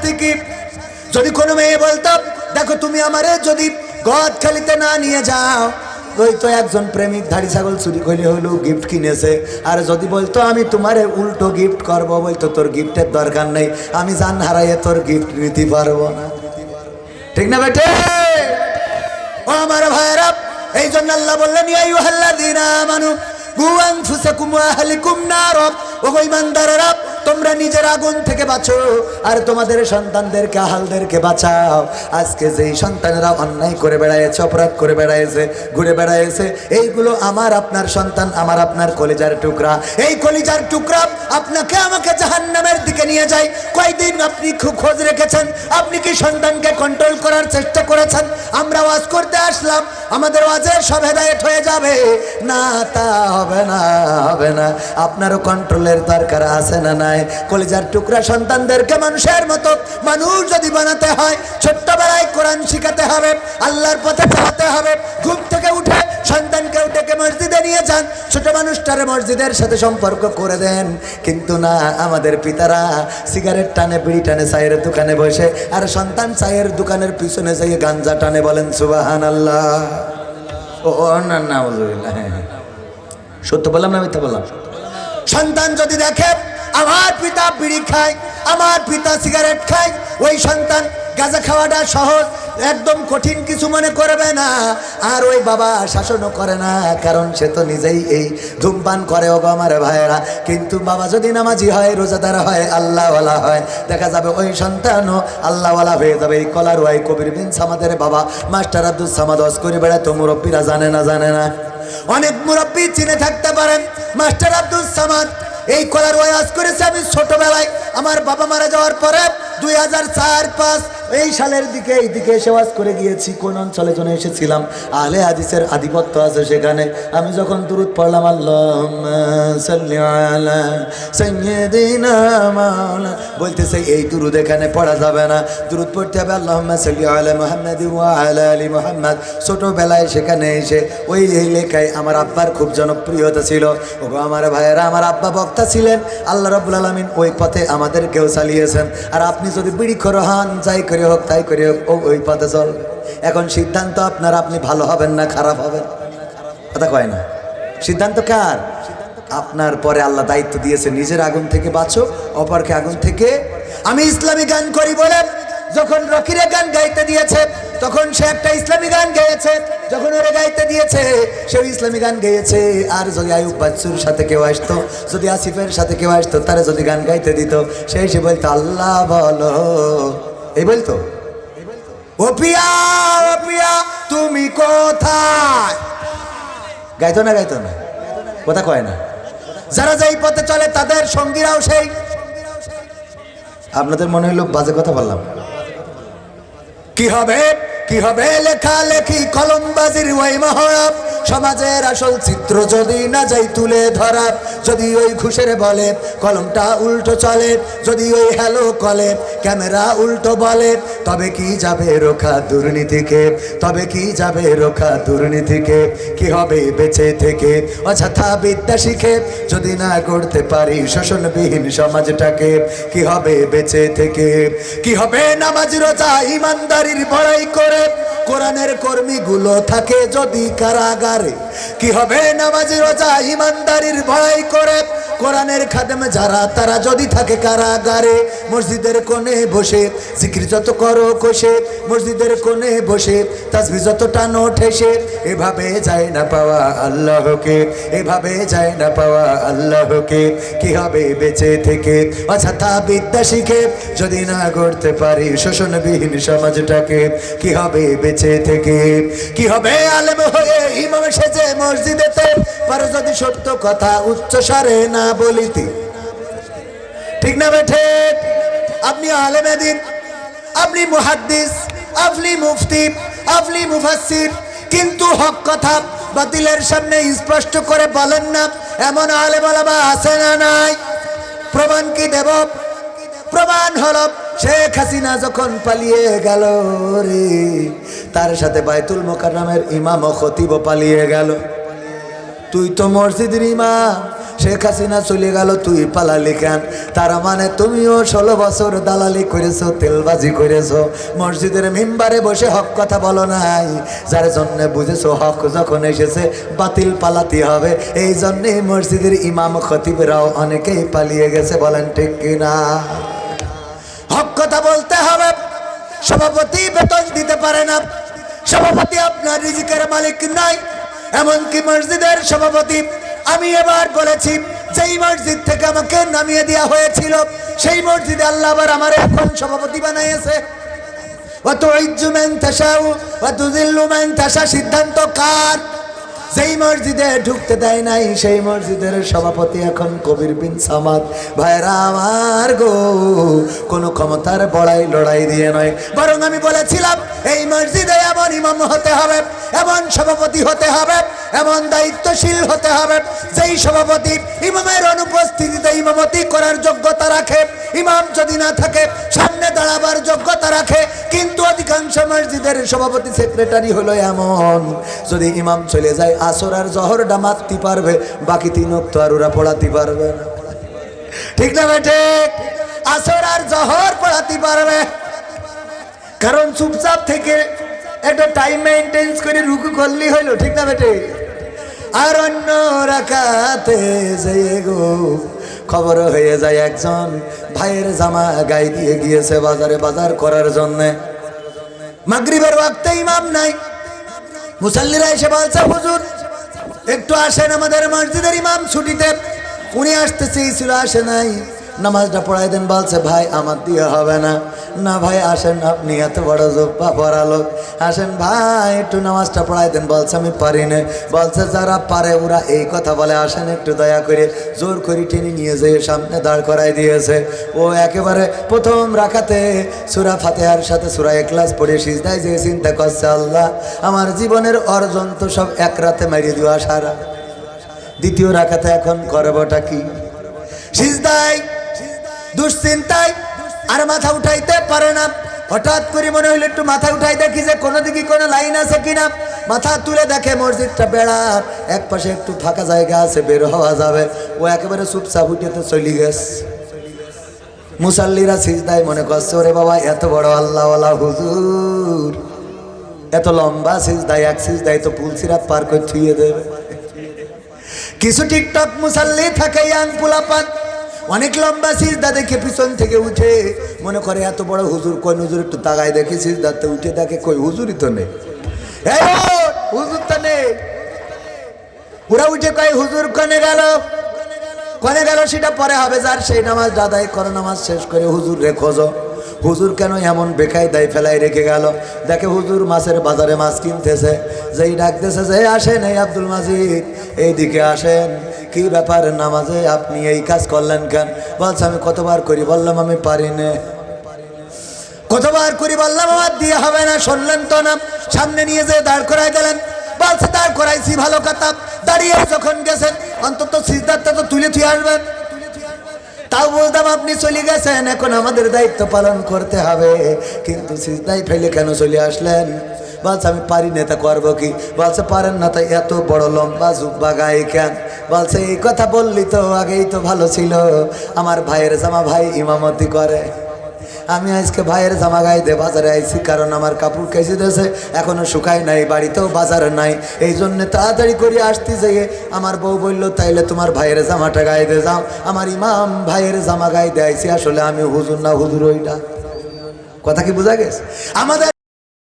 শাস্তি কি? যদি কোনো মেয়ে বলতো দেখো তুমি আমারে যদি গদখালিতে না নিয়ে যাও, ওই তো একজন প্রেমিক ধাড়ি ছাগল চুরি করে হলো গিফট কিনেছে, আর যদি বলতো আমি তোমারে উল্টো গিফট করবো, বলতো তোর গিফটের দরকার নেই, আমি জান হারাইয়ে তোর গিফট নিতে পারবো না। ঠিক না বেটে? ও আমার ভাইরা, এই জন্য আল্লাহ বললেন ইয়া আইয়ুহাল্লাযীনা আমানু কু আনফুসাকুম ওয়া আহলিকুম নার, ও ঈমানদাররা তোমরা নিজের আগুন থেকে বাঁচো আর তোমাদের সন্তানদেরকে আহালদেরকে বাঁচাও। আজকে যেই সন্তানেরা অন্যায় করে বেড়াইছে, অপরাধ করে বেড়াইছে, ঘুরে বেড়াইছে, এইগুলো আমার আপনার সন্তান, আমার আপনার কলিজার টুকরা। এই কলিজার টুকরা আপনাকে আমাকে জাহান্নামের দিকে নিয়ে যায়। কয়দিন আপনি খুব খোঁজ রেখেছেন? আপনি কি সন্তানকে কন্ট্রোল করার চেষ্টা করেছেন? আমরা ওয়াজ করতে আসলাম, আমাদের ওয়াজের সব হেদায়েত হয়ে যাবে না, তা হবে না, হবে না। আপনারও কন্ট্রোলের দরকার আছে না নাই? কলিজার টুকরা সন্তানদেরকে মানুষের মতো মানুষ যদি বানাতে হয়, ছোট্টবেলায় কোরআন শিখাতে হবে, আল্লাহর পথে চালাতে হবে। ঘুম থেকে উঠে সন্তানকে উঠে মসজিদে নিয়ে যান, ছোট মানুষটারে মসজিদের সাথে সম্পর্ক করে দেন। কিন্তু না, আমাদের পিতারা সিগারেট টানে, বিড়ি টানে, চায়ের দোকানে বসে, আর সন্তান চায়ের দোকানের পিছনে যাই গাঞ্জা টানে। বলেন সুবহানাল্লাহ। ও না না, হ্যাঁ, সত্য বললাম না মিথ্যা বললাম? সন্তান যদি দেখে আমার পিতা বিড়ি খায়, আমার পিতা সিগারেট খায়, ওই সন্তান গাঁজা খাওয়াটা সহজ, একদম কঠিন কিছু মনে করবে না। আর ওই বাবা শাসনও করে না, কারণ সে তো নিজেই এই ধূমপান করে। ও আমার ভাইয়েরা, কিন্তু বাবা যদি নামাজি হয়, রোজাদার হয়, আল্লাহওয়ালা হয়, দেখা যাবে ওই সন্তানও আল্লাহওয়ালা হয়ে যাবে। এই কলার ওয়াই কবির বিন সামাদের বাবা মাস্টার আব্দুল সামাদ ওয়াজ করে বেড়ায়, তো মুরব্বীরা জানে না, জানে না? অনেক মুরব্বী চিনে থাকতে পারেন মাস্টার আব্দুল সামাদ। এই কলার ওয়াজ করেছে আমি ছোটবেলায়, আমার বাবা মারা যাওয়ার পরে 2004-5 এই সালের দিকে এইদিকে এসে ওয়াজ করে গিয়েছি। কোন অঞ্চলে যেন এসেছিলাম, আহলে হাদিসের আধিপত্য আছে সেখানে। আমি যখন দুরূদ পড়লাম, আল্লাহুম্মা সাল্লি আলা সাইয়্যিদিনা মাওলানা, বলতেছে এই দুরূদ এখানে পড়া যাবে না, দুরূদ পড়তে হবে আল্লাহুম্মা সাল্লি আলা মুহাম্মাদি ওয়া আলা আলি মুহাম্মাদ। ছোটবেলায় সেখানে এসে ওই লেখায় আমার আব্বার খুব জনপ্রিয়তা ছিল। ওগো আমার ভাইয়েরা, আমার আব্বা বক্তা ছিলেন, আল্লাহ রাব্বুল আলামিন ওই পথে আমাদেরকেও চালিয়েছেন। আর আপনি যদি বিড়িখোর হন, যাই করে হোক তাই করে হোক, ওই পথে চল। এখন সিদ্ধান্ত আপনার, আপনি ভালো হবেন না খারাপ হবেন, কথা কয় না? সিদ্ধান্ত কার? আপনার। পরে আল্লাহ দায়িত্ব দিয়েছে, নিজের আগুন থেকে বাঁচো, অপরকে আগুন থেকে। আমি ইসলামী গান করি বলে যখন রকিরে গান গাইতে দিয়েছে, তখন সে একটা ইসলামী গান গেয়েছে। যখন ওরে গাইতে দিয়েছে, সেও ইসলামী গান গেয়েছে। আর যদি আয়ুব বাচ্চুর সাথে কেউ আসতো, যদি আসিফের সাথে কেউ আসতো, তারা যদি গান গাইতে দিত, সে এসে বলতো আল্লাহ বলো, এই বলতো, ও পিয়া, ও পিয়া তুমি কোথায়, গাইতো না, গাইতো না, কথা কয় না? যারা যেই পথে চলে তাদের সঙ্গীরাও সেই। আপনাদের মনে হইল বাজে কথা বললাম? কি হবে, কি হবে লেখালেখি কলমবাজির ওই মহরব, সমাজের আসল চিত্র যদি না যাই তুলে ধরা। যদি ওই ঘুষের বলে কলমটা উল্টো চলে, যদি ওই হ্যালো কলে ক্যামেরা উল্টো বলে, তবে কি যাবে রোখা দুর্নীতিকে, তবে কি যাবে রোখা দুর্নীতিকে? কি হবে বেঁচে থেকে অযথা বিদ্যা শিখে, যদি না করতে পারি শোষণবিহীন সমাজটাকে? কি হবে বেঁচে থেকে? কি হবে নামাজ রোজা ইমানদারির বড়াই করে, কোরআনের কর্মীগুলো থাকে যদি কারাগারে? কি হবে নামাজ রোজা ইমানদারির ভয় করে, কোরআনের খাদেম যারা তারা যদি থাকে কারাগারে? মসজিদের কোণে বসে জিকির যত করো কষে, মসজিদের কোণে বসে তাসবিহ যত টানো ঠেসে, এভাবে যায় না পাওয়া আল্লাহকে, এভাবে যায় না পাওয়া আল্লাহকে। কি হবে বেঁচে থেকে অযথা বিদ্যা শিখে, যদি না করতে পারি শোষণবিহীন সমাজটাকে? কি হবে বেঁচে থেকে? কি হবে আলেম হয়ে ইমাম সেজে মসজিদেতে, পারো যদি সত্য কথা উচ্চ স্বরে না বলিতে? ঠিক না বেঠে? আপনি আলেমে দিন, আপনি মুহাদ্দিস, আপনি মুফতি, আপনি মুফাসসির, কিন্তু হক কথা বাতিলের সামনে স্পষ্ট করে বলেন না, এমন আলেম ওলামা আছে না নাই? প্রমাণ কি দেব? প্রমাণ হলো শেখ হাসিনা যখন পালিয়ে গেল রে, তার সাথে বাইতুল মোকাররমের ইমাম ও খতিব পালিয়ে গেল। তুই তো মসজিদের ইমাম, শেখ হাসিনা চলে গেল, তুই পালালি কেন? তার মানে তুমিও 16 বছর দালালি করেছো, তেলবাজি করেছো, মসজিদের মিম্বারে বসে হক কথা বলো নাই, যার জন্য বুঝেছো হক যখন এসেছে বাতিল পালাতে হবে। এই জন্যে মসজিদের ইমাম খতিবরাও অনেকেই পালিয়ে গেছে, বলেন ঠিক কিনা? হক কথা বলতে হবে। সভাপতি বেতন দিতে পারে না, সভাপতি আপনার রিজিকের মালিক নাই। এমনকি মসজিদের সভাপতি, আমি এবার বলেছি, যেই মসজিদ থেকে আমাকে নামিয়ে দেওয়া হয়েছিল সেই মসজিদে আল্লাহ আবার আমার এখন সভাপতি বানাইছে। ওয়াতুইজ্জু মান তাশাউ ওয়া তুযিল্লু মান তাশা সিদ্ধান্ত কার? যেই মসজিদে ঢুকতে দেয় নাই সেই মসজিদের সভাপতি এখন কবির বিন সামাদ। ভাইরা আমার গো, কোনো ক্ষমতার বড়াই লড়াই দিয়ে নয়, বরং আমি বলেছিলাম এই মসজিদে এমন ইমাম হতে হবে, এমন সভাপতি হতে হবে, এমন দায়িত্বশীল হতে হবে যেই সভাপতি ইমামের অনুপস্থিতিতে ইমামতি করার যোগ্যতা রাখে, ইমাম যদি না থাকে সামনে দাঁড়াবার যোগ্যতা রাখে। কিন্তু অধিকাংশ মসজিদের সভাপতি সেক্রেটারি হলো এমন, যদি ইমাম চলে যায় আসর আর জহরটা মারতে পারবে, বাকি 3 ওয়াক্ত আর ওরা পড়াতে পারবে না। ঠিক না বেটে? আসর আর জহর পড়াতে পারবে, কারণ চুপচাপ থেকে একটা টাইম মেইনটেইন করে রুকু করলেই হইলো। ঠিক না বেটে? আর অন্য রাকাতে যেয়ে গো খবর হয়ে যায় একজন ভাইয়ের জামা গায়ে দিয়ে গিয়েছে বাজারে বাজার করার জন্য। মাগরিবের ওয়াক্তে ইমাম নাই, মুসাল্লিরা এসে বলছে হুজুর একটু আসেন, আমাদের মসজিদের ইমাম ছুটিতে, উনি আসতে চেয়েছিল আসে নাই, নামাজটা পড়াই দেন। বলছে ভাই আমার দিয়ে হবে না। না ভাই আসেন, আপনি এত বড় জোব্বা পড়া লোক, আসেন ভাই একটু নামাজটা পড়াই দেন। বলছে আমি পারি না। বলছে যারা পারে ওরা এই কথা বলে, আসেন একটু দয়া করে। জোর করে টেনে নিয়ে যেয়ে সামনে দাঁড় করাই দিয়েছে। ও একেবারে প্রথম রাকাতে সূরা ফাতিহার সাথে সূরা ইখলাস পড়ে সিজদায় যে চিন্তা করছে, আল্লাহ আমার জীবনের অর্জন তো সব এক রাতে মারিয়ে দেওয়া সারা। দ্বিতীয় রাকাতে এখন করবটা কি? সিজদায় দুশ্চিন্তায় আর মাথা উঠাইতে পারে না। হঠাৎ করে মনে হইলো একটু মাথা উঠাই দেখি যে কোনো দিকে কোনো লাইন আছে কিনা। মাথা তুলে দেখে মসজিদটা বেড়ার এক পাশে একটু ফাঁকা জায়গা আছে, বের হওয়া যাবে। ও একেবারে চুপচাপ উঠে তো চলে গেছে। মুসাল্লিরা সিজদায় মনে করছে ওরে বাবা এত বড় আল্লাহওয়ালা হুজুর, এত লম্বা সিজদায়, এক সিজদায় তো পুলসিরাত পার করে ছুঁয়ে দেবে। কিছু টিকটক মুসাল্লি থাকে ইয়াং পোলাপান, অনেক লম্বা সিজদা দেখে পিছন থেকে উঠে মনে করে এত বড় হুজুর, কই হুজুর একটু তাকায় দেখি সিজদাতে উঠে দেখে কই হুজুরই তো নেই, হুজুর তো নেই। ওরা উঠে কয় হুজুর কনে গেল, কনে গেল সেটা পরে হবে, যার সেই নামাজ আদায় করো, নামাজ শেষ করে হুজুর রে খোঁজো। হুজুর কেন এমন বেকায়দায় ফেলাই রেখে গেল? দেখে হুজুর মাছের বাজারে মাছ কিনতেছে, যেই ডাকতেছে যে আসেন এই আব্দুল মাজিদ এইদিকে আসেন, কি ব্যাপার নামাজে আপনি এই কাজ করলেন কেন? বলছে আমি কতবার করি, বললাম আমি পারি না। কতবার করি বললাম আমার দিয়ে হবে না, শুনলেন তো না। সামনে নিয়ে যেয়ে দাঁড় করাই দিলেন। বলছে দাঁড় করাইছি ভালো কথা, দাঁড়িয়ে যখন গেছেন অন্তত সিজদারটা তো তুলে থুয়ে আসবেন। তাও বলতাম আপনি চলে গেছেন, এখন আমাদের দায়িত্ব পালন করতে হবে, কিন্তু সিজদায় ফেলে কেন চলে আসলেন? বলছে আমি পারি না, তা করবো কি? বলছে পারেন না তাই এত বড় লম্বা জুব্বা গায়ে কেন? বলছে এই কথা বললি তো আগেই তো ভালো ছিল, আমার ভাইয়ের জামা ভাই ইমামতি করে, আমি আজকে ভাইয়ের জামা গাইতে বাজারে আইছি, কারণ আমার কাপড় কেচে দিয়েছে এখনো শুকায় নাই, বাড়িতেও বাজার নাই, এই জন্য তাড়াতাড়ি করে আসতে যেয়ে আমার বউ বলল তাইলে তোমার ভাইয়ের জামাটা গাইতে যাও। আমার ইমাম ভাইয়ের জামা গাইতে আইছি, আসলে আমি হুজুর না হুজুর ওইটা। কথা কি বোঝা গেছে? আমাদের